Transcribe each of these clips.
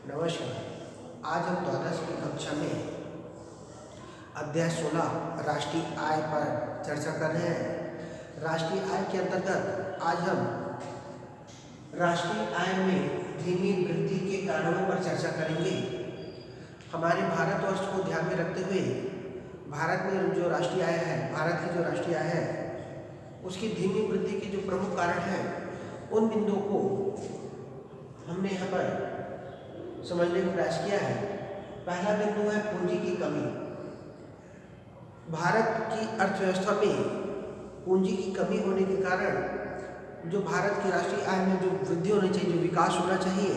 नमस्कार। आज हम द्वादश की कक्षा में अध्याय 16 राष्ट्रीय आय पर चर्चा कर रहे हैं। राष्ट्रीय आय के अंतर्गत आज हम राष्ट्रीय आय में धीमी वृद्धि के कारणों पर चर्चा करेंगे। हमारे भारतवर्ष को ध्यान में रखते हुए भारत में जो राष्ट्रीय आय है, भारत की जो राष्ट्रीय आय है, उसकी धीमी वृद्धि के जो प्रमुख कारण हैं, उन बिंदुओं को हमने यहाँ पर समझने का प्रयास किया है। पहला बिंदु है पूंजी की कमी। भारत की अर्थव्यवस्था में पूंजी की कमी होने के कारण जो भारत की राष्ट्रीय आय में जो वृद्धि होनी चाहिए, जो विकास होना चाहिए,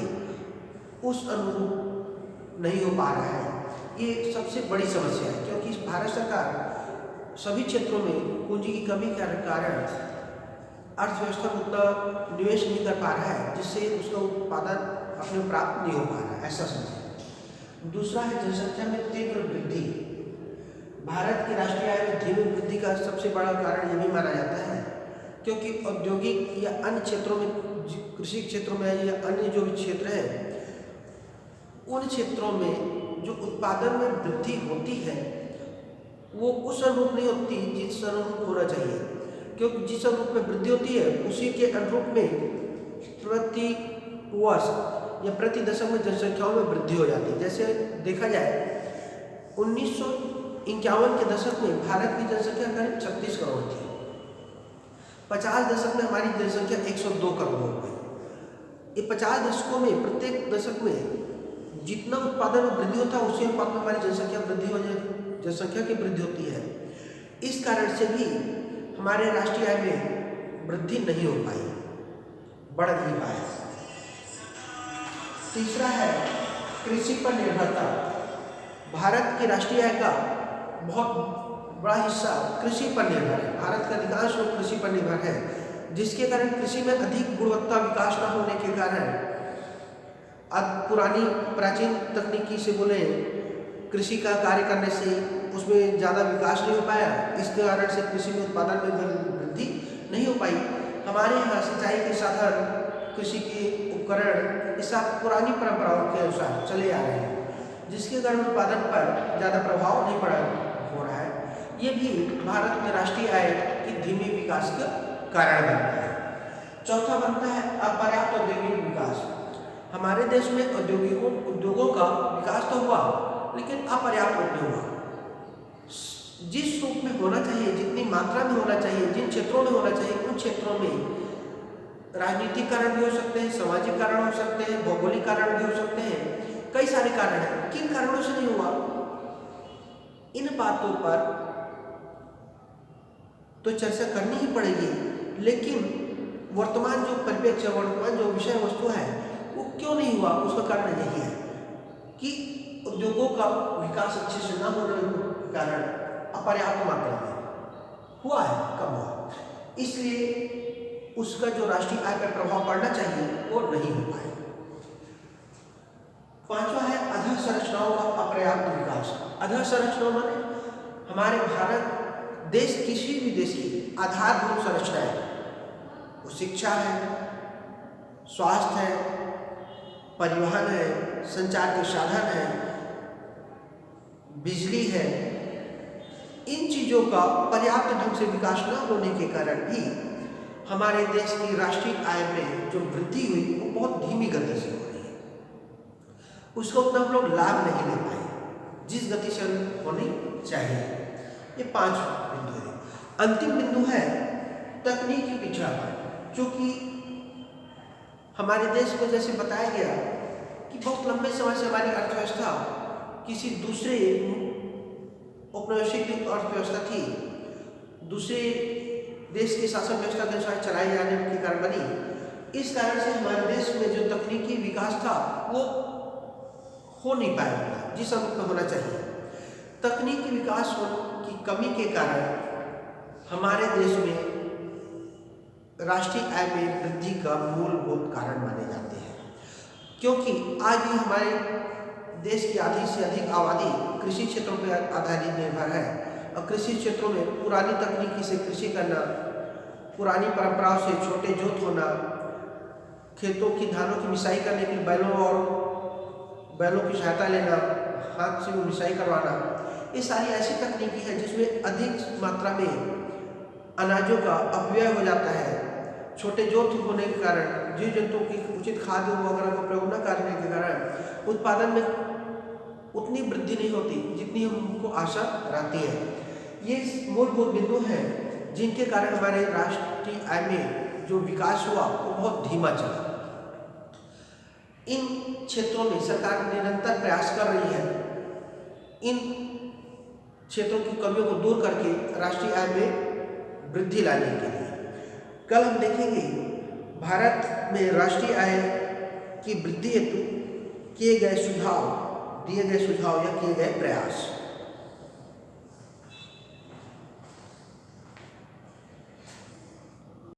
उस अनुरूप नहीं हो पा रहा है। ये सबसे बड़ी समस्या है, क्योंकि भारत सरकार सभी क्षेत्रों में पूंजी की कमी के कारण अर्थव्यवस्था में उतना निवेश नहीं कर पा रहा है, जिससे उसका उत्पादन अपने प्राप्त नहीं हो पा रहा है, ऐसा समझें। दूसरा है जनसंख्या में तीव्र वृद्धि। भारत की राष्ट्रीय आय में धीमी वृद्धि का सबसे बड़ा कारण यह भी माना जाता है, क्योंकि औद्योगिक या अन्य क्षेत्रों में, कृषि क्षेत्रों में या अन्य जो भी क्षेत्र है, उन क्षेत्रों में जो उत्पादन में वृद्धि होती है वो उस अनुरूप नहीं होती जिस अनुरूप होना चाहिए। क्योंकि जिस अनुरूप में वृद्धि होती है उसी के अनुरूप में प्रति वर्ष या प्रति दशक में जनसंख्याओं में वृद्धि हो जाती है। जैसे देखा जाए 1951 के दशक में भारत की जनसंख्या करीब 36 करोड़ थी। 50 दशक में हमारी जनसंख्या 102 करोड़ हो गई। ये 50 दशकों में प्रत्येक दशक में जितना उत्पादन में वृद्धि होता है उसी अनुपात में हमारी जनसंख्या की वृद्धि होती है। इस कारण से भी हमारे राष्ट्रीय आय में वृद्धि नहीं हो पाई, बढ़ नहीं पाया। तीसरा है कृषि पर निर्भरता। भारत की राष्ट्रीय आय का बहुत बड़ा हिस्सा कृषि पर निर्भर है। भारत का अधिकांश लोग कृषि पर निर्भर है, जिसके कारण कृषि में अधिक गुणवत्ता विकास न होने के कारण पुरानी प्राचीन तकनीकी से बोले कृषि का कार्य करने से उसमें ज़्यादा विकास नहीं हो पाया। इसके कारण से कृषि में उत्पादन में वृद्धि नहीं हो पाई। हमारे यहाँ सिंचाई के साधन, कृषि के उपकरण, ये सब पुरानी परंपराओं के अनुसार चले आ रहे हैं, जिसके कारण उत्पादन पर ज़्यादा प्रभाव नहीं हो रहा है। ये भी भारत में राष्ट्रीय आय की धीमी विकास का कारण बनता है। चौथा बनता है अपर्याप्त औद्योगिक विकास। हमारे देश में उद्योगों का विकास तो हुआ, लेकिन अपर्याप्त रूप में हुआ। जिस रूप में होना चाहिए, जितनी मात्रा में होना चाहिए, जिन क्षेत्रों में होना चाहिए, उन क्षेत्रों में राजनीतिक कारण भी हो सकते हैं, सामाजिक कारण हो सकते हैं, भौगोलिक कारण भी हो सकते हैं, कई सारे कारण हैं। किन कारणों से नहीं हुआ, इन बातों पर तो चर्चा करनी ही पड़ेगी। लेकिन वर्तमान जो परिप्रेक्ष्य, वर्तमान जो विषय वस्तु है, वो क्यों नहीं हुआ, उसका कारण यही है कि उद्योगों का विकास अच्छे से न होने के कारण अपर्याप्त मात्रा में हुआ है, कम हुआ, इसलिए उसका जो राष्ट्रीय आय पर प्रभाव पड़ना चाहिए वो नहीं हो पाया। पांचवा है अधोसंरचनाओं का अपर्याप्त विकास। अधोसंरचना माने हमारे भारत देश, किसी भी देश की आधारभूत संरचना है, वो शिक्षा है, स्वास्थ्य है, परिवहन है, संचार के साधन है, बिजली है। इन चीज़ों का पर्याप्त ढंग से विकास न होने के कारण भी हमारे देश की राष्ट्रीय आय में जो वृद्धि हुई वो बहुत धीमी गति से हो रही है। उसको उतना हम लोग लाभ नहीं ले पाए जिस गति से होनी चाहिए। ये 5 बिंदु है। अंतिम बिंदु है तकनीकी पिछड़ापन। चूँकि हमारे देश में जैसे बताया गया कि बहुत लंबे समय से हमारी अर्थव्यवस्था किसी दूसरे औपनिवेशिक अर्थव्यवस्था थी, दूसरे देश की शासन व्यवस्था के अनुसार चलाई जाने के कारण बनी। इस कारण से हमारे देश में जो तकनीकी विकास था वो हो नहीं पाया जिस अनुरूप में होना चाहिए। तकनीकी विकास की कमी के कारण हमारे देश में राष्ट्रीय आय में वृद्धि का मूलभूत कारण माने जाते हैं, क्योंकि आज भी हमारे देश की आधी से अधिक आबादी कृषि क्षेत्रों पर आधारित निर्भर है और कृषि क्षेत्रों में पुरानी तकनीकी से कृषि करना पुरानी परंपराओं से छोटे जोत होना, खेतों की धानों की मिसाई करने के लिए बैलों की सहायता लेना, हाथ से वो मिसाई करवाना, ये सारी ऐसी तकनीकी है जिसमें अधिक मात्रा में अनाजों का अपव्यय हो जाता है। छोटे जोत होने के कारण, जीव जंतुओं की उचित खाद्य वगैरह का प्रयोग न करने के कारण उत्पादन में उतनी वृद्धि नहीं होती जितनी हमको आशा रहती है। ये मूलभूत बिंदु हैं जिनके कारण हमारे राष्ट्रीय आय में जो विकास हुआ वो बहुत धीमा चला। इन क्षेत्रों में सरकार निरंतर प्रयास कर रही है इन क्षेत्रों की कमियों को दूर करके राष्ट्रीय आय में वृद्धि लाने के लिए। कल हम देखेंगे भारत में राष्ट्रीय आय की वृद्धि हेतु दिए गए सुझाव या किए गए प्रयास।